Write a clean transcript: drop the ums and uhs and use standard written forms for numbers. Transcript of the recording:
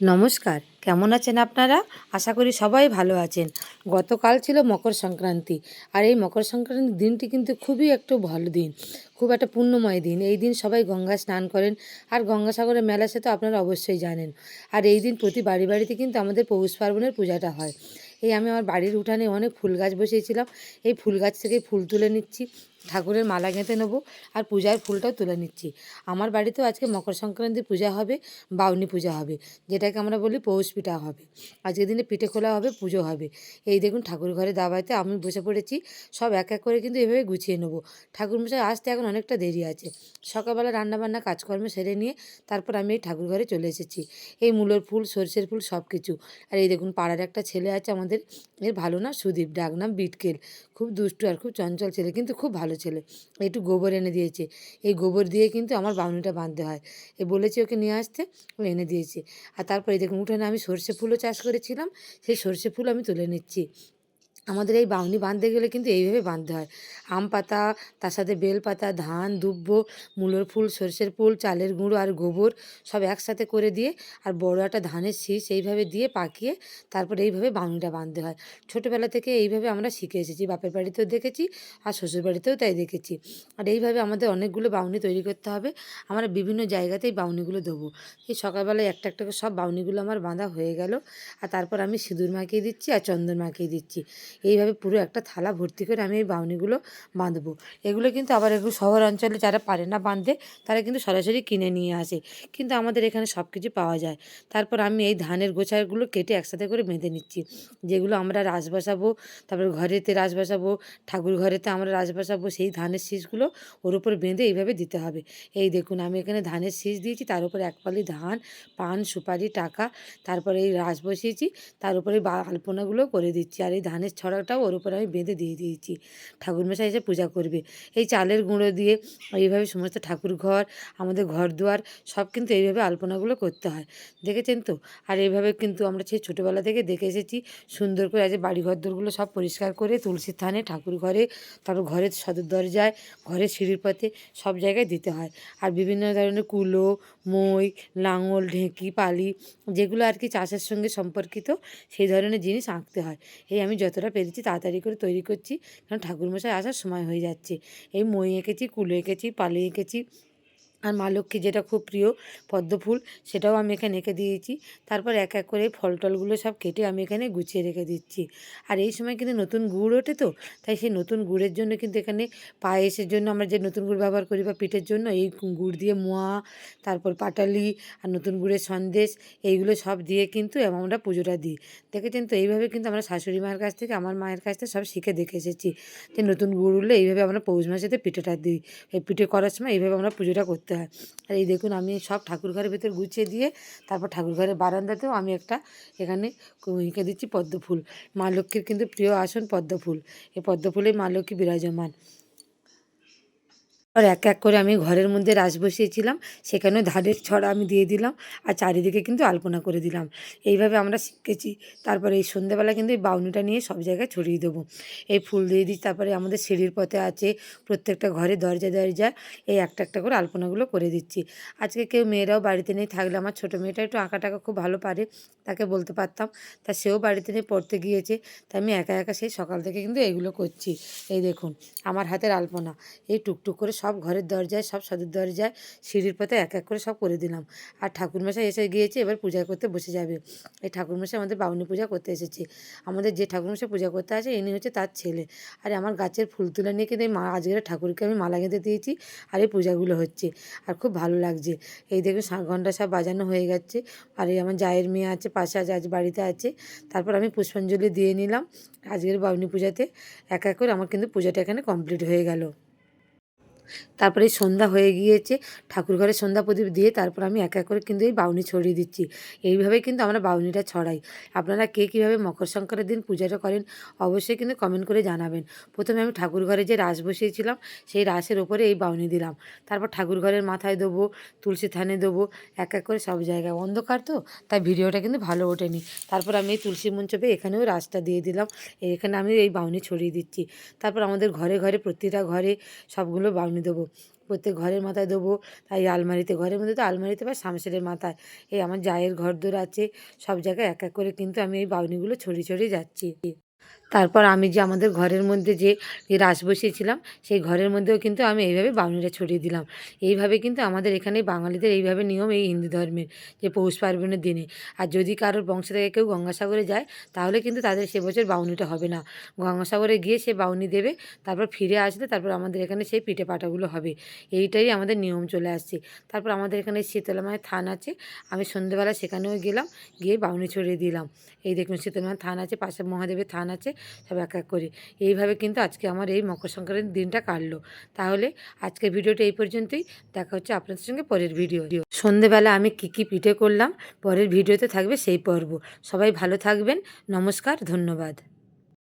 নমস্কার, কেমন আছেন আপনারা? আশা করি সবাই ভালো আছেন। গতকাল ছিল মকর সংক্রান্তি। আর এই মকর সংক্রান্তির দিনটি কিন্তু খুবই একটা ভালো দিন, খুব একটা পুণ্যময় দিন। এই দিন সবাই গঙ্গায় স্নান করেন। আর গঙ্গাসাগরের মেলা সে তো আপনারা অবশ্যই জানেন। আর এই দিন প্রতি বাড়িতে কিন্তু আমাদের পৌষ পার্বণের পূজাটা হয়। এই আমি আমার বাড়ির উঠানে অনেক ফুল গাছ বসিয়েছিলাম। এই ফুল গাছ থেকে ফুল তুলে নিচ্ছি, ঠাকুরের মালা গেঁথে নেবো, আর পূজার ফুলটাও তুলে নিচ্ছি। আমার বাড়িতেও আজকে মকর সংক্রান্তির পূজা হবে, বাউনি পূজা হবে, যেটাকে আমরা বলি পৌষ পিঠা হবে। আজকের দিনে পিঠে খোলা হবে, পুজো হবে। এই দেখুন ঠাকুর ঘরে দাওয়াতে আমি বসে পড়েছি। সব এক এক করে কিন্তু এভাবে গুছিয়ে নেবো। ঠাকুরমশাই আসতে এখন অনেকটা দেরি আছে। সকালবেলা রান্নাবান্না কাজকর্ম সেরে নিয়ে তারপর আমি এই ঠাকুর ঘরে চলে এসেছি। এই মূলোর ফুল, সর্ষের ফুল সব কিছু। আর এই দেখুন পাড়ার একটা ছেলে আছে আমাদের, এর ভালো না সুদীপ, ডাকনাম বিটকেল। খুব দুষ্টু আর খুব চঞ্চল ছেলে, কিন্তু খুব ভালো ছেলে। একটু গোবর এনে দিয়েছে। এই গোবর দিয়ে কিন্তু আমার বাউনিটা বাঁধতে হয়। এ বলেছি ওকে নিয়ে আসতে, ও এনে দিয়েছে। আর তারপরে দেখুন উঠোনে আমি সর্ষে ফুলও চাষ করেছিলাম, সেই সর্ষে ফুল আমি তুলে নিচ্ছি। আমাদের এই বাউনি বাঁধতে গেলে কিন্তু এইভাবে বাঁধতে হয়। আম পাতা, তার সাথে বেল পাতা, ধান, দুব্বো, মূলোর ফুল, সর্ষের ফুল, চালের গুঁড়ো আর গোবর সব একসাথে করে দিয়ে, আর বড় একটা ধানের শীষ এইভাবে দিয়ে পাকিয়ে তারপরে এইভাবে বাউনিটা বাঁধতে হয়। ছোটোবেলা থেকে এইভাবে আমরা শিখে এসেছি, বাপের বাড়িতেও দেখেছি আর শ্বশুর বাড়িতেও তাই দেখেছি। আর এইভাবে আমাদের অনেকগুলো বাউনি তৈরি করতে হবে। আমরা বিভিন্ন জায়গাতেই বাউনিগুলো দেবো। এই সকালবেলায় একটা একটা করে সব বাউনিগুলো আমার বাঁধা হয়ে গেল। আর তারপর আমি সিঁদুর মাখিয়ে দিচ্ছি আর চন্দন মাখিয়ে দিচ্ছি। এইভাবে পুরো একটা থালা ভর্তি করে আমি এই বাউনিগুলো বাঁধবো। এগুলো কিন্তু আবার এগুলো শহর অঞ্চলে যারা পারে না বাঁধতে, তারা কিন্তু সরাসরি কিনে নিয়ে আসে। কিন্তু আমাদের এখানে সব কিছু পাওয়া যায়। তারপর আমি এই ধানের গোছাগুলো কেটে একসাথে করে বেঁধে নিচ্ছি। যেগুলো আমরা রাস বসাবো, তারপর ঘরেতে রাস বসাবো, ঠাকুর ঘরেতে আমরা রাস বসাবো, সেই ধানের শীষগুলো ওর উপর বেঁধে এইভাবে দিতে হবে। এই দেখুন আমি এখানে ধানের শীষ দিয়েছি, তার উপরে এক পালি ধান, পান, সুপারি, টাকা, তারপরে এই রাস বসিয়েছি, তার উপরে আলপনাগুলো করে দিচ্ছি। আর এই ধানের ছড়াটাও ওর উপরে আমি বেঁধে দিয়ে দিয়েছি। ঠাকুরমশাই এসে পূজা করবে। এই চালের গুঁড়ো দিয়ে এইভাবে সমস্ত ঠাকুর ঘর, আমাদের ঘর দুয়ার সব কিন্তু এইভাবে আলপনাগুলো করতে হয়। দেখেছেন তো? আর এইভাবে কিন্তু আমরা সেই ছোটোবেলা থেকে দেখে এসেছি। সুন্দর করে আজ বাড়ি ঘরদোরগুলো সব পরিষ্কার করে তুলসীর থানে, ঠাকুর ঘরে, তারপর ঘরের সদর দরজায়, ঘরের সিঁড়ির পথে সব জায়গায় দিতে হয়। আর বিভিন্ন ধরনের কুলো, মই, লাঙল, ঢেঁকি, পালি, যেগুলো আর কি চাষের সঙ্গে সম্পর্কিত, সেই ধরনের জিনিস আঁকতে হয়। এই আমি যতটা পেরেছি তাড়াতাড়ি করে তৈরি করছি, কারণ ঠাকুরমশাই আসার সময় হয়ে যাচ্ছে। এই মই এঁকেছি, কুলো এঁকেছি, পালি এঁকেছি, আর মা লক্ষ্মীর যেটা খুব প্রিয় পদ্ম ফুল, সেটাও আমি এখানে এঁকে দিয়েছি। তারপর এক এক করে ফল টলগুলো সব কেটে আমি এখানে গুছিয়ে রেখে দিচ্ছি। আর এই সময় কিন্তু নতুন গুড় ওঠে তো, তাই সেই নতুন গুড়ের জন্য কিন্তু এখানে পায়েসের জন্য আমরা যে নতুন গুড় ব্যবহার করি বা পিঠের জন্য এই গুড় দিয়ে মোয়া, তারপর পাটালি আর নতুন গুড়ের সন্দেশ, এইগুলো সব দিয়ে কিন্তু আমরা পুজোটা দিই। দেখেছেন তো? এইভাবে কিন্তু আমরা শাশুড়ি মায়ের কাছ থেকে, আমার মায়ের কাছ থেকে সব শিখে দেখে এসেছি যে নতুন গুড় উঠলে এইভাবে আমরা পৌষ মাসেতে পিঠেটা দিই। এই পিঠে করার সময় এইভাবে আমরা পুজোটা করতে হয়। আর এই দেখুন আমি সব ঠাকুর ঘরের ভেতর গুছিয়ে দিয়ে তারপর ঠাকুর ঘরের বারান্দাতেও আমি একটা এখানে এঁকে দিচ্ছি পদ্ম ফুল। মা লক্ষ্মীর কিন্তু প্রিয় আসন পদ্ম ফুল। এই পদ্ম ফুলেই মা লক্ষ্মী বিরাজমান। আর এক এক করে আমি ঘরের মধ্যে রাস বসিয়েছিলাম, সেখানেও ধানের ছড়া আমি দিয়ে দিলাম, আর চারিদিকে কিন্তু আলপনা করে দিলাম। এইভাবে আমরা শিখেছি। তারপরে এই সন্ধ্যেবেলা কিন্তু এই বাউনিটা নিয়ে সব জায়গায় ছড়িয়ে দেবো। এই ফুল দিয়ে দিই। তারপরে আমাদের সিঁড়ির পথে আছে, প্রত্যেকটা ঘরে দরজায় দরজায় এই একটা একটা করে আলপনাগুলো করে দিচ্ছি। আজকে কেউ মেয়েরাও বাড়িতে নেই, থাকলে আমার ছোটো মেয়েটা একটু আঁকা টাকা খুব ভালো পারে, তাকে বলতে পারতাম, তা সেও বাড়িতে নেই, পড়তে গিয়েছে। তাই আমি একা একা সেই সকাল থেকে কিন্তু এইগুলো করছি। এই দেখুন আমার হাতের আলপনা, এই টুকটুক করে সব ঘরের দরজায়, সব সদর দরজায়, সিঁড়ির পথে এক এক করে সব করে দিলাম। আর ঠাকুরমশাই এসে গিয়েছে, এবার পূজা করতে বসে যাবে। এই ঠাকুরমশাই আমাদের বাউনি পূজা করতে এসেছে। আমাদের যে ঠাকুরমশাই পূজা করতে আসে, ইনি হচ্ছে তার ছেলে। আর আমার গাছের ফুল তুলে নিয়ে কিন্তু এই আজকের ঠাকুরকে আমি মালা গেঁথে দিয়েছি। আর এই পূজাগুলো হচ্ছে, আর খুব ভালো লাগছে। এই দেখুন ঘণ্টা সব বাজানো হয়ে গেছে। আর এই আমার জায়ের মেয়ে আছে পাশে, আজ বাড়িতে আছে। তারপর আমি পুষ্পাঞ্জলি দিয়ে নিলাম আজকের বাউনি পূজাতে। এক এক করে আমার কিন্তু পূজাটা এখানে কমপ্লিট হয়ে গেল। তারপরে সন্ধ্যা হয়ে গিয়েছে, ঠাকুর ঘরে সন্ধ্যা প্রদীপ দিয়ে তারপর আমি এক এক করে কিন্তু এই বাউনি ছড়িয়ে দিচ্ছি। এইভাবেই কিন্তু আমরা বাউনিটা ছড়াই। আপনারা কে কীভাবে মকর সংক্রান্তির দিন পূজাটা করেন অবশ্যই কিন্তু কমেন্ট করে জানাবেন। প্রথমে আমি ঠাকুর ঘরে যে রাস বসিয়েছিলাম, সেই রাসের ওপরে এই বাউনি দিলাম। তারপর ঠাকুর ঘরের মাথায় দেবো, তুলসী থানে দেবো, এক এক করে সব জায়গায়। অন্ধকার তো, তাই ভিডিওটা কিন্তু ভালো ওঠেনি। তারপর আমি এই তুলসী মঞ্চপে এখানেও রাসটা দিয়ে দিলাম। এখানে আমি এই বাউনি ছড়িয়ে দিচ্ছি। তারপর আমাদের ঘরে ঘরে, প্রতিটা ঘরে সবগুলো বাউনি বাউনি দেবো, প্রত্যেক ঘরের মাথায় দেবো। তাই আলমারিতে, ঘরের মধ্যে তো আলমারিতে বা শামশেরের মাথায়, এই আমার জায়ের ঘরদোর আছে, সব জায়গায় এক এক করে কিন্তু আমি এই বাউনিগুলো ছড়িয়ে ছড়িয়ে যাচ্ছি। তারপর আমি যে আমাদের ঘরের মধ্যে যে রাস বসিয়েছিলাম, সেই ঘরের মধ্যেও কিন্তু আমি এইভাবে বাউনিটা ছড়িয়ে দিলাম। এইভাবে কিন্তু আমাদের এখানে বাঙালিদের এইভাবে নিয়ম, এই হিন্দু ধর্মের, যে পৌষ পার্বণের দিনে। আর যদি কারোর বংশ থেকে কেউ গঙ্গাসাগরে যায়, তাহলে কিন্তু তাদের সে বছর বাউনিটা হবে না। গঙ্গাসাগরে গিয়ে সে বাউনি দেবে, তারপর ফিরে আসলে তারপর আমাদের এখানে সেই পিঠে পাঠাগুলো হবে। এইটাই আমাদের নিয়ম চলে আসছে। তারপর আমাদের এখানে শীতলা মায়ের থান আছে, আমি সন্ধ্যেবেলা সেখানেও গেলাম, গিয়ে বাউনি ছড়িয়ে দিলাম। এই দেখুন শীতলা মায়ের থান আছে, পাশে মহাদেবের থান আছে, সব এক এক করে। এইভাবে কিন্তু আজকে আমার এই মকর সংক্রান্তির দিনটা কাটলো। তাহলে আজকের ভিডিওটা এই পর্যন্তই। দেখা হচ্ছে আপনাদের সঙ্গে পরের ভিডিও। সন্ধেবেলা আমি কী কী পিঠে করলাম পরের ভিডিওতে থাকবে সেই পর্ব। সবাই ভালো থাকবেন। নমস্কার, ধন্যবাদ।